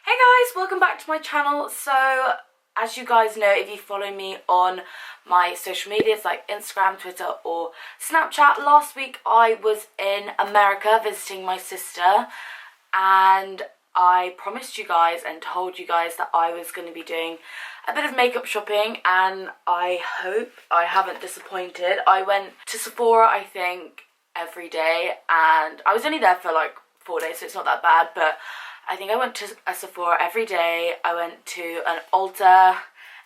Hey guys, welcome back to my channel. So, as you guys know, if you follow me on my social medias like Instagram, Twitter or Snapchat, last week I was in America visiting my sister, and I promised you guys and told you guys that I was going to be doing a bit of makeup shopping, and I hope I haven't disappointed. I went to Sephora, I think, every day, and I was only there for like 4 days, so it's not that bad, but I think I went to a Sephora every day. I went to an Ulta,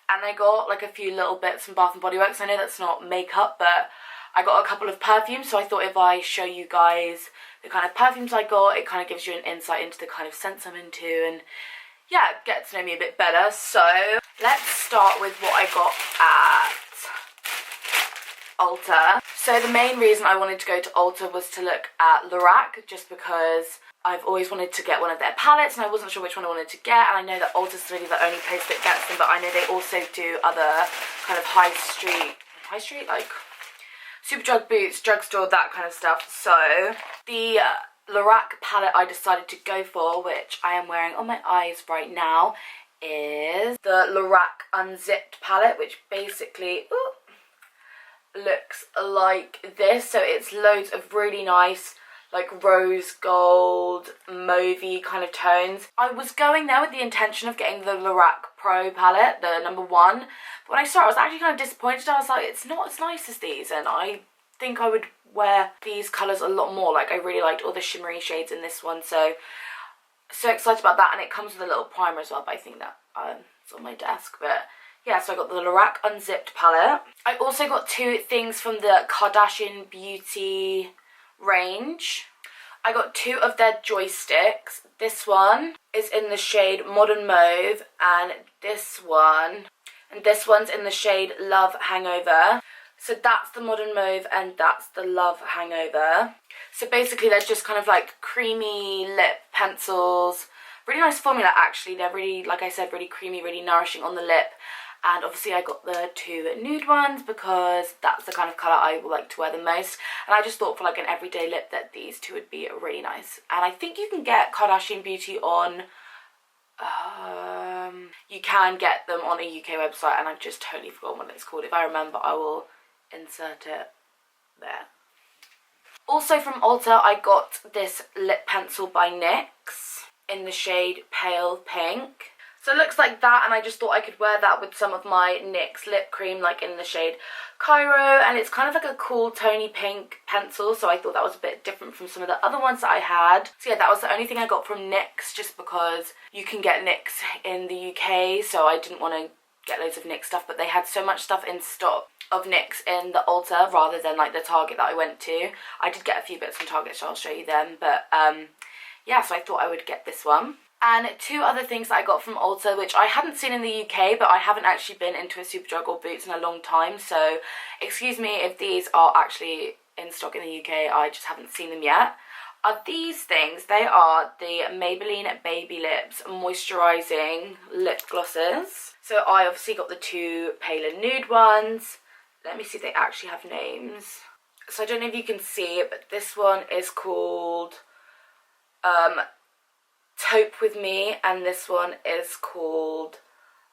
and I got like a few little bits from Bath & Body Works. I know that's not makeup, but I got a couple of perfumes, so I thought if I show you guys the kind of perfumes I got, it kind of gives you an insight into the kind of scents I'm into, and yeah, get to know me a bit better. So let's start with what I got at Ulta. So the main reason I wanted to go to Ulta was to look at LOVEMEBEAUTY, just because I've always wanted to get one of their palettes and I wasn't sure which one I wanted to get, and I know that Ulta's really the only place that gets them, but I know they also do other kind of high street, like Superdrug, Boots, drugstore, that kind of stuff. So the LORAC palette I decided to go for, which I am wearing on my eyes right now, is the LORAC Unzipped palette, which basically looks like this. So it's loads of really nice like rose gold, mauvey kind of tones. I was going there with the intention of getting the LORAC Pro palette, the number 1, but when I saw it I was actually kind of disappointed. I was like, it's not as nice as these, and I think I would wear these colours a lot more. Like, I really liked all the shimmery shades in this one, so excited about that. And it comes with a little primer as well, but I think that it's on my desk. But yeah, so I got the LORAC Unzipped palette. I also got 2 things from the Kardashian Beauty range. I got 2 of their joysticks. This one is in the shade Modern Mauve, and this one's in the shade Love Hangover. So that's the Modern Mauve and that's the Love Hangover. So basically they're just kind of like creamy lip pencils. Really nice formula actually. They're really, like I said, really creamy, really nourishing on the lip. And obviously I got the 2 nude ones because that's the kind of colour I like to wear the most. And I just thought for like an everyday lip that these 2 would be really nice. And I think you can get Kardashian Beauty on, you can get them on a UK website, and I've just totally forgotten what it's called. If I remember, I will insert it there. Also from Ulta, I got this lip pencil by NYX in the shade Pale Pink. So it looks like that, and I just thought I could wear that with some of my NYX lip cream, like in the shade Cairo, and it's kind of like a cool tony pink pencil, so I thought that was a bit different from some of the other ones that I had. So yeah, that was the only thing I got from NYX, just because you can get NYX in the UK, so I didn't want to get loads of NYX stuff, but they had so much stuff in stock of NYX in the Ulta rather than like the Target that I went to. I did get a few bits from Target, so I'll show you them, but yeah, so I thought I would get this one. And 2 other things that I got from Ulta, which I hadn't seen in the UK, but I haven't actually been into a Superdrug or Boots in a long time, so excuse me if these are actually in stock in the UK, I just haven't seen them yet. Are these things. They are the Maybelline Baby Lips Moisturising Lip Glosses. So I obviously got the 2 paler nude ones. Let me see if they actually have names. So I don't know if you can see it, but this one is called Taupe With Me, and this one is called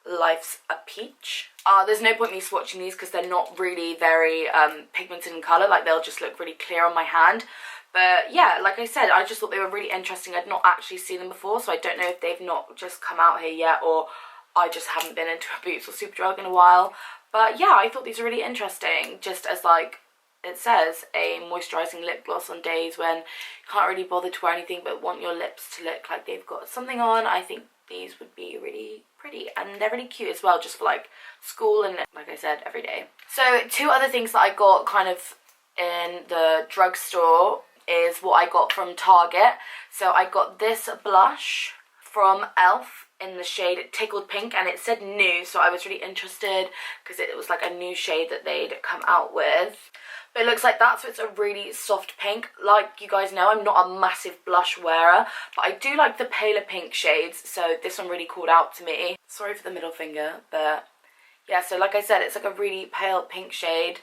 Life's a Peach. There's no point me swatching these because they're not really very pigmented in colour, like they'll just look really clear on my hand. But yeah, like I said, I just thought they were really interesting. I'd not actually seen them before, so I don't know if they've not just come out here yet, or I just haven't been into a Boots or Superdrug in a while. But yeah, I thought these were really interesting, just as like it says, a moisturising lip gloss on days when you can't really bother to wear anything but want your lips to look like they've got something on. I think these would be really pretty, and they're really cute as well, just for like school and, like I said, every day. So 2 other things that I got kind of in the drugstore is what I got from Target. So I got this blush from e.l.f. in the shade Tickled Pink, and it said new, so I was really interested because it was like a new shade that they'd come out with. But it looks like that, so it's a really soft pink. Like you guys know, I'm not a massive blush wearer, but I do like the paler pink shades, so this one really called out to me. Sorry for the middle finger, but yeah, so like I said, it's like a really pale pink shade.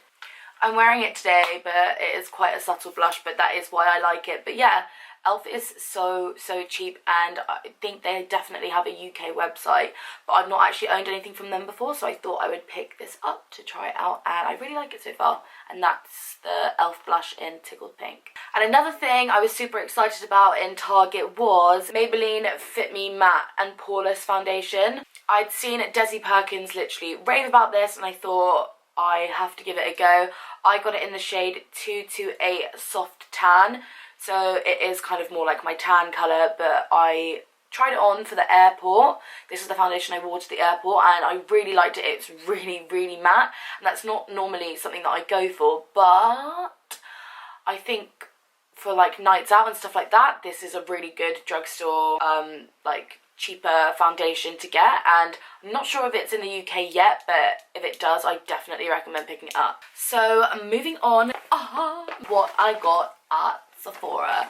I'm wearing it today, but it is quite a subtle blush, but that is why I like it. But yeah, Elf is so cheap, and I think they definitely have a UK website, but I've not actually owned anything from them before, so I thought I would pick this up to try it out, and I really like it so far. And that's the Elf blush in Tickled Pink. And another thing I was super excited about in Target was Maybelline Fit Me Matte and Poreless Foundation. I'd seen Desi Perkins literally rave about this, and I thought I have to give it a go. I got it in the shade 228 Soft Tan. So it is kind of more like my tan colour, but I tried it on for the airport. This is the foundation I wore to the airport, and I really liked it. It's really matte, and that's not normally something that I go for, but I think for like nights out and stuff like that, this is a really good drugstore, like cheaper foundation to get, and I'm not sure if it's in the UK yet, but if it does, I definitely recommend picking it up. So moving on, what I got at Sephora.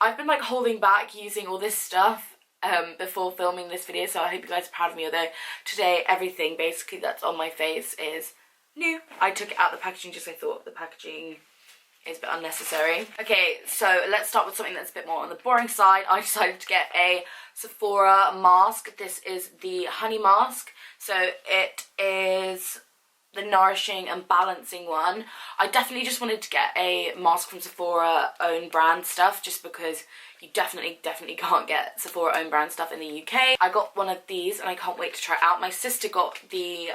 I've been like holding back using all this stuff before filming this video, so I hope you guys are proud of me, although today everything basically that's on my face is new. I took it out of the packaging just because I thought the packaging is a bit unnecessary. Okay, so let's start with something that's a bit more on the boring side. I decided to get a Sephora mask. This is the honey mask, so it is the nourishing and balancing one. I definitely just wanted to get a mask from Sephora own brand stuff, just because you definitely can't get Sephora own brand stuff in the UK. I got one of these and I can't wait to try it out. My sister got the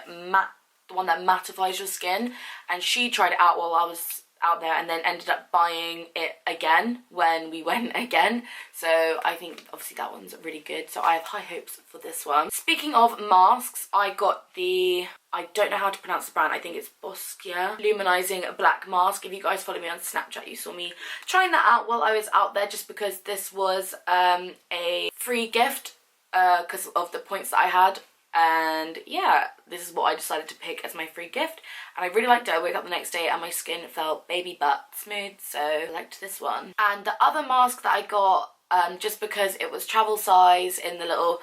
one that mattifies your skin, and she tried it out while I was out there, and then ended up buying it again when we went again. So I think obviously that one's really good, so I have high hopes for this one. Speaking of masks, I got the, I don't know how to pronounce the brand, I think it's Boscia Luminizing Black Mask. If you guys follow me on Snapchat, you saw me trying that out while I was out there, just because this was a free gift because of the points that I had. And yeah, this is what I decided to pick as my free gift, and I really liked it. I woke up the next day and my skin felt baby butt smooth, so I liked this one. And the other mask that I got, just because it was travel size in the little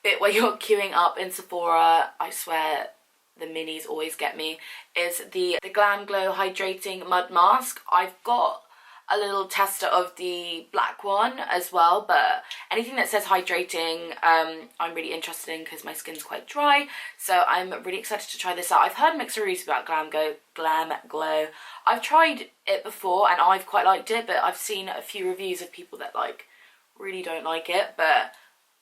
bit where you're queuing up in Sephora, I swear the minis always get me, is the Glam Glow Hydrating Mud Mask. I've got a little tester of the black one as well, but anything that says hydrating I'm really interested in because my skin's quite dry, so I'm really excited to try this out. I've heard mixed reviews about Glam Glow. I've tried it before and I've quite liked it, but I've seen a few reviews of people that like really don't like it, but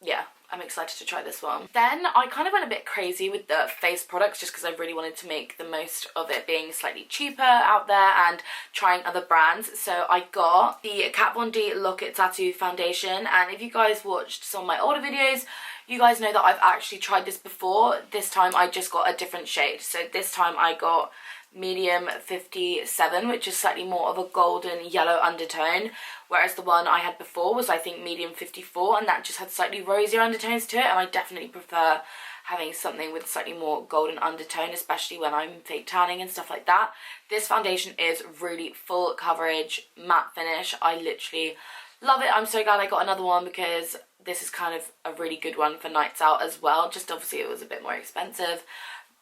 yeah, I'm excited to try this one. Then I kind of went a bit crazy with the face products, just because I really wanted to make the most of it being slightly cheaper out there and trying other brands. So I got the Kat Von D Lock It Tattoo Foundation, and if you guys watched some of my older videos, you guys know that I've actually tried this before. This time I just got a different shade. So this time I got medium 57, which is slightly more of a golden yellow undertone, whereas the one I had before was I think medium 54, and that just had slightly rosier undertones to it, and I definitely prefer having something with slightly more golden undertone, especially when I'm fake tanning and stuff like that. This foundation is really full coverage, matte finish. I literally love it. I'm so glad I got another one, because this is kind of a really good one for nights out as well. Just obviously it was a bit more expensive,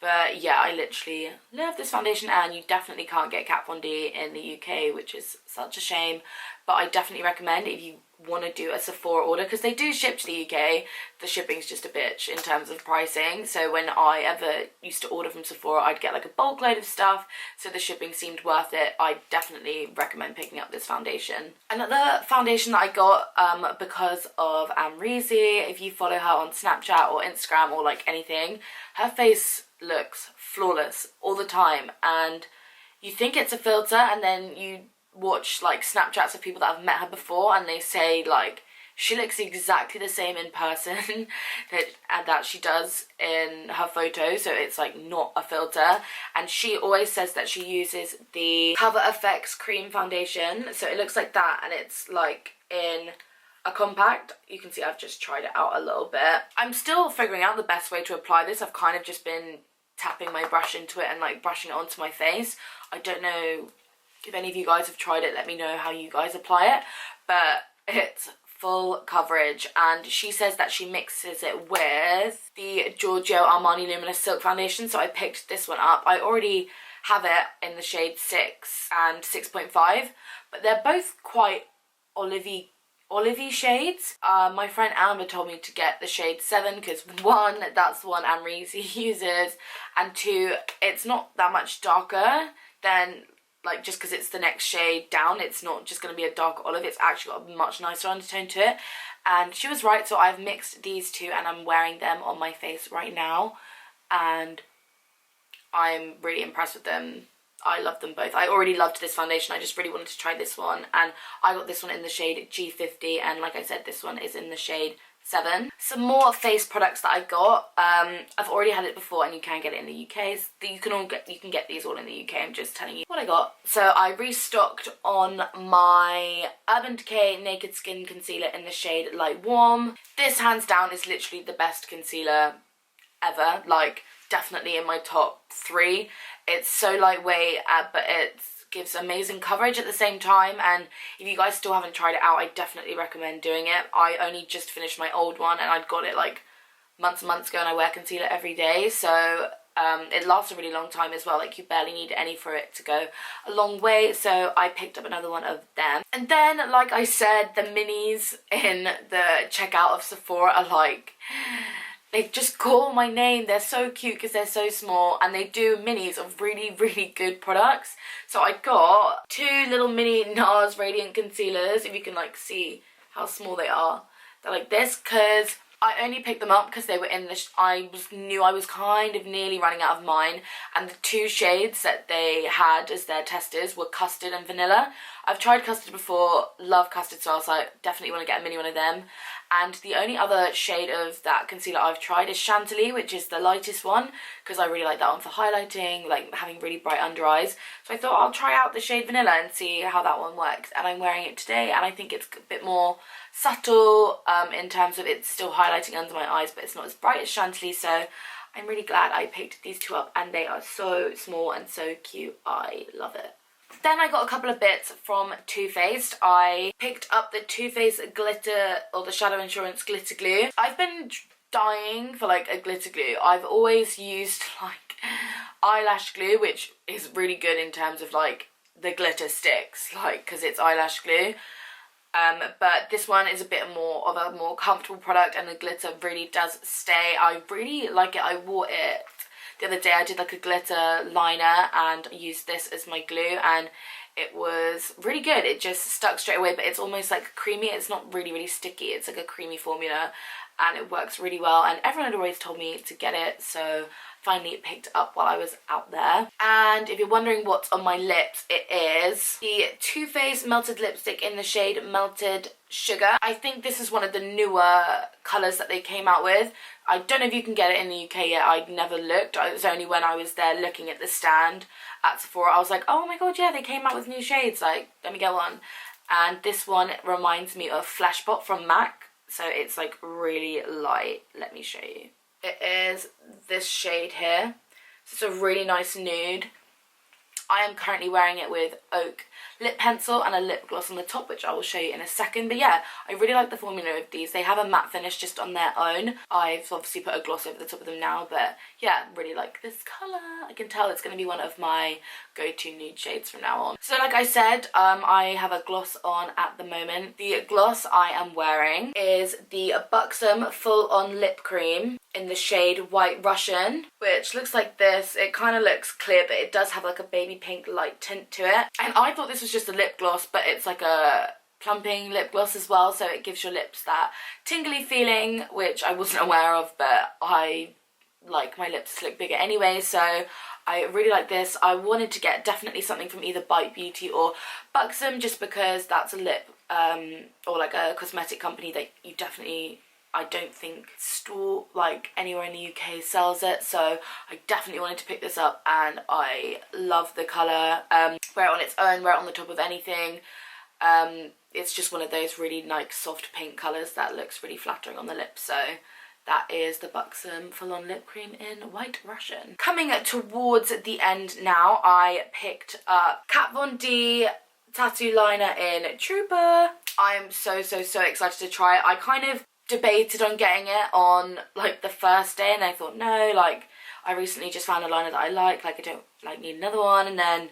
but yeah, I literally love this foundation, and you definitely can't get Kat Von D in the UK, which is such a shame. But I definitely recommend, if you want to do a Sephora order, because they do ship to the UK, the shipping's just a bitch in terms of pricing. So when I ever used to order from Sephora, I'd get like a bulk load of stuff, so the shipping seemed worth it. I definitely recommend picking up this foundation. Another foundation that I got because of Amrezy, if you follow her on Snapchat or Instagram or like anything, her face looks flawless all the time, and you think it's a filter, and then you watch like Snapchats of people that have met her before, and they say like she looks exactly the same in person that she does in her photos, so it's like not a filter. And she always says that she uses the Cover FX cream foundation, so it looks like that, and it's like in a compact. You can see I've just tried it out a little bit. I'm still figuring out the best way to apply this. I've kind of just been tapping my brush into it and like brushing it onto my face. I don't know if any of you guys have tried it, let me know how you guys apply it, but it's full coverage. And she says that she mixes it with the Giorgio Armani Luminous Silk Foundation, so I picked this one up. I already have it in the shade 6 and 6.5, but they're both quite olivey shades. My friend Amber told me to get the shade 7 because 1, that's the one Anne-Reese uses, and 2, it's not that much darker than, like, just because it's the next shade down, it's not just going to be a dark olive, it's actually got a much nicer undertone to it. And she was right, so I've mixed these two and I'm wearing them on my face right now, and I'm really impressed with them. I love them both. I already loved this foundation, I just really wanted to try this one, and I got this one in the shade G50, and like I said, this one is in the shade 7. Some more face products that I got. I've already had it before, and you can get it in the UK. You can get these all in the UK. I'm just telling you what I got. So I restocked on my Urban Decay Naked Skin Concealer in the shade Light Warm. This hands down is literally the best concealer ever. Like, definitely in my top 3. It's so lightweight, but it gives amazing coverage at the same time, and if you guys still haven't tried it out, I definitely recommend doing it. I only just finished my old one, and I'd got it like months and months ago, and I wear concealer every day, so it lasts a really long time as well. Like, you barely need any for it to go a long way, so I picked up another one of them. And then, like I said, the minis in the checkout of Sephora are like, they just call my name. They're so cute because they're so small, and they do minis of really, really good products. So I got 2 little mini NARS Radiant Concealers, if you can like see how small they are. They're like this because I only picked them up because they were in the, I knew I was kind of nearly running out of mine, and the 2 shades that they had as their testers were custard and vanilla. I've tried custard before, love custard, so I was like, definitely want to get a mini one of them. And the only other shade of that concealer I've tried is Chantilly, which is the lightest one, because I really like that one for highlighting, like having really bright under eyes. So I thought I'll try out the shade Vanilla and see how that one works. And I'm wearing it today, and I think it's a bit more subtle in terms of it's still highlighting under my eyes, but it's not as bright as Chantilly. So I'm really glad I picked these 2 up, and they are so small and so cute. I love it. Then I got a couple of bits from Too Faced. I picked up the Too Faced glitter, or the Shadow Insurance glitter glue. I've been dying for like a glitter glue. I've always used like eyelash glue, which is really good in terms of like the glitter sticks, like, because it's eyelash glue. But this one is a bit more of a more comfortable product, and the glitter really does stay. I really like it. I wore it the other day. I did like a glitter liner and used this as my glue, and it was really good. It just stuck straight away, but it's almost like creamy. It's not really, really sticky. It's like a creamy formula, and it works really well, and everyone had always told me to get it, so finally it picked up while I was out there. And if you're wondering what's on my lips, it is the Too Faced Melted Lipstick in the shade Melted Sugar. I think this is one of the newer colours that they came out with. I don't know if you can get it in the UK yet. I'd never looked. It was only when I was there looking at the stand at Sephora I was like, oh my god, yeah, they came out with new shades, like, let me get one. And this one reminds me of Flashbot from MAC, so it's like really light. Let me show you. It is this shade here. It's a really nice nude. I am currently wearing it with Oak lip pencil and a lip gloss on the top, which I will show you in a second. But yeah, I really like the formula of these. They have a matte finish just on their own. I've obviously put a gloss over the top of them now, but yeah, really like this colour. I can tell it's going to be one of my go-to nude shades from now on. So like I said, I have a gloss on at the moment. The gloss I am wearing is the Buxom Full On Lip Cream in the shade White Russian, which looks like this. It kind of looks clear, but it does have like a baby pink light tint to it. And I thought this was just a lip gloss, but it's like a plumping lip gloss as well, so it gives your lips that tingly feeling, which I wasn't aware of, but I like my lips to look bigger anyway, so I really like this. I wanted to get definitely something from either Bite Beauty or Buxom, just because that's a lip or like a cosmetic company that you definitely, I don't think store like anywhere in the UK sells it, so I definitely wanted to pick this up, and I love the colour. Wear it on its own, wear it on the top of anything. It's just one of those really nice soft pink colours that looks really flattering on the lips, so that is the Buxom Full On Lip Cream in White Russian. Coming towards the end now, I picked up Kat Von D Tattoo Liner in Trooper. I'm so excited to try it. I kind of debated on getting it on like the first day, and I thought no, like I recently just found a liner that I like I don't need another one, and then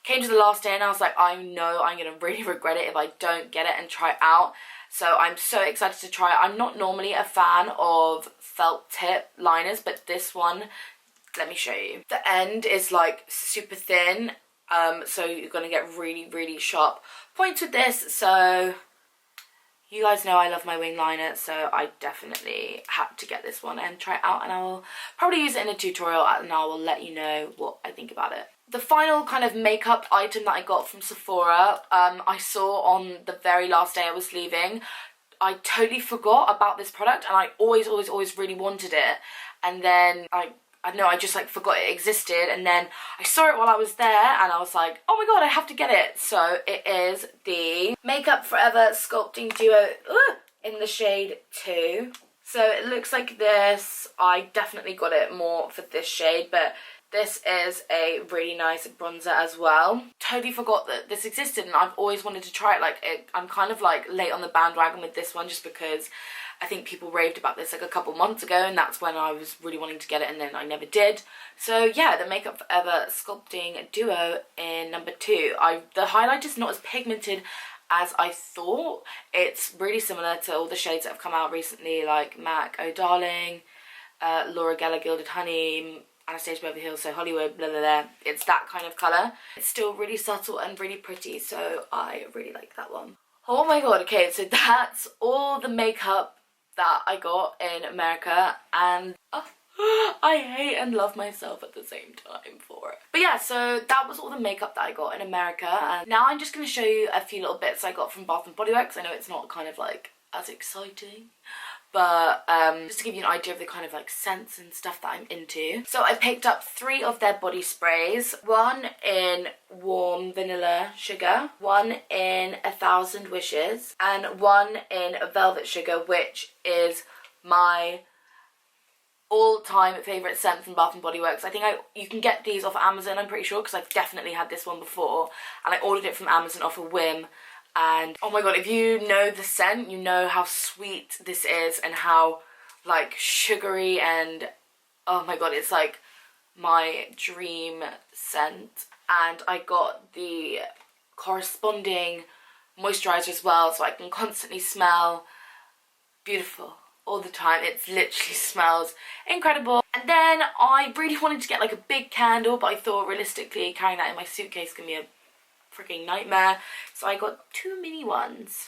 came to the last day and I was like, I know I'm gonna really regret it if I don't get it and try it out. So I'm so excited to try it. I'm not normally a fan of felt tip liners, but this one, let me show you. The end is like super thin, so you're gonna get really sharp points with this. So you guys know I love my wing liner, so I definitely had to get this one and try it out, and I will probably use it in a tutorial and I will let you know what I think about it. The final kind of makeup item that I got from Sephora, I saw on the very last day I was leaving. I totally forgot about this product and I always really wanted it, and then I know I just like forgot it existed, and then I saw it while I was there and I was like, oh my god, I have to get it. So it is the Makeup Forever Sculpting Duo in the shade 2. So it looks like this. I definitely got it more for this shade, but this is a really nice bronzer as well. Totally forgot that this existed and I've always wanted to try it. I'm kind of like late on the bandwagon with this one just because I think people raved about this like a couple months ago, and that's when I was really wanting to get it and then I never did. So yeah, the Makeup Forever Sculpting Duo in number 2. The highlight is not as pigmented as I thought. It's really similar to all the shades that have come out recently, like MAC Oh Darling, Laura Geller Gilded Honey, Anastasia Beverly Hills So Hollywood, blah blah blah. It's that kind of colour. It's still really subtle and really pretty, so I really like that one. Oh my god, okay, so that's all the makeup that I got in America, and I hate and love myself at the same time for it. But yeah, so that was all the makeup that I got in America, and now I'm just going to show you a few little bits I got from Bath & Body Works. I know it's not kind of like as exciting, but just to give you an idea of the kind of like scents and stuff that I'm into. So I picked up 3 of their body sprays, one in Warm Vanilla Sugar, one in 1,000 Wishes, and one in Velvet Sugar, which is my all-time favourite scent from Bath & Body Works. I think you can get these off Amazon, I'm pretty sure, because I've definitely had this one before, and I ordered it from Amazon off a whim. And oh my god, if you know the scent, you know how sweet this is and how like sugary, and oh my god, it's like my dream scent. And I got the corresponding moisturizer as well, so I can constantly smell beautiful all the time. It literally smells incredible. And then I really wanted to get like a big candle, but I thought realistically carrying that in my suitcase can be a freaking nightmare, so I got 2 mini ones,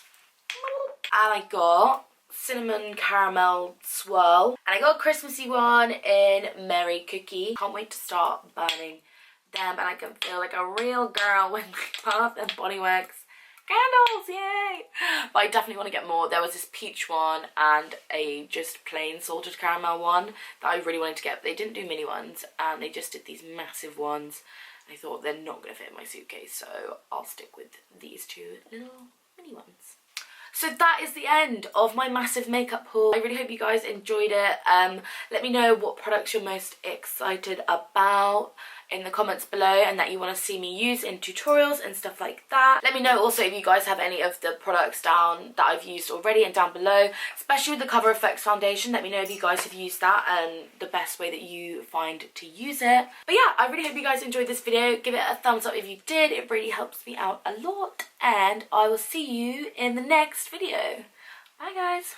and I got cinnamon caramel swirl, and I got a Christmassy one in Merry Cookie. Can't wait to start burning them, and I can feel like a real girl with my Bath & Body Works candles, yay! But I definitely want to get more. There was this peach one and a just plain salted caramel one that I really wanted to get, but they didn't do mini ones, and they just did these massive ones. I thought they're not going to fit in my suitcase, so I'll stick with these 2 little mini ones. So that is the end of my massive makeup haul. I really hope you guys enjoyed it. Let me know what products you're most excited about in the comments below and that you want to see me use in tutorials and stuff like that. Let me know also if you guys have any of the products down that I've used already and down below, especially with the Cover FX foundation. Let me know if you guys have used that and the best way that you find to use it. But yeah, I really hope you guys enjoyed this video. Give it a thumbs up if you did. It really helps me out a lot, and I will see you in the next video. Bye guys.